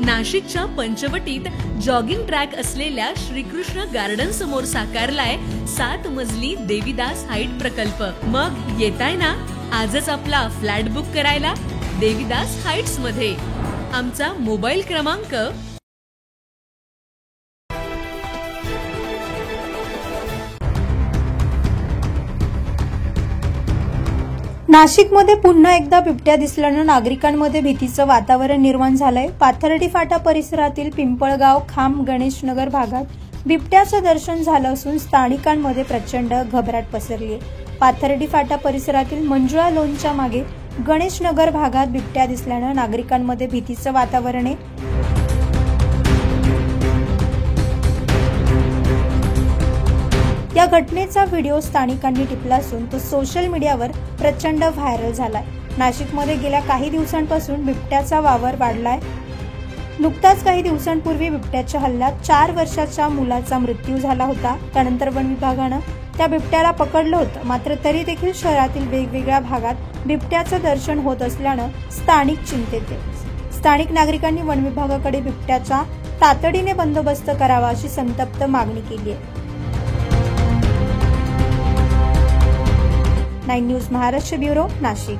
नाशिकच्या पंचवटीत jogging track असलेल्या Shrikrishna garden समोर साकारलाय 7 मजली देवीदास हाईट प्रकल्प। मग येताय ना आजच आपला फ्लॅट बुक करायला देवीदास हाईट्स मध्ये। आमचा मोबाईल क्रमांक नाशिकमध्ये पुन्हा एकदा बिबट्या दिसल्यानं नागरिकांमध्ये भीतीचं वातावरण निर्माण झालंय। पाथर्डी फाटा परिसरातील पिंपळगाव खांब गणेशनगर भागात बिबट्याचं दर्शन झालं असून स्थानिकांमध्ये प्रचंड घबराट पसरली आहे। पाथर्डी फाटा परिसरातील मंजुळा लोनच्या मागे गणेशनगर भागात बिबट्या दिसल्यानं नागरिकांमध्ये भीतीचं वातावरण आहे। या घटनेचा व्हिडिओ स्थानिकांनी टिपला असून तो सोशल मीडियावर प्रचंड व्हायरल झालाय। नाशिकमध्ये गेल्या काही दिवसांपासून बिबट्याचा वावर वाढलाय। नुकताच काही दिवसांपूर्वी बिबट्याच्या हल्ल्यात 4 वर्षाच्या मुलाचा मृत्यू झाला होता। त्यानंतर वन विभागानं त्या बिबट्याला पकडलं होतं, मात्र तरी देखील शहरातील वेगवेगळ्या भागात बिबट्याचं दर्शन होत असल्यानं स्थानिक चिंतेत आहेत। स्थानिक नागरिकांनी वन विभागाकडे बिबट्याचा तातडीने बंदोबस्त करावा अशी संतप्त मागणी केली आहे। 9 न्यूज महाराष्ट्र ब्युरो, नाशिक।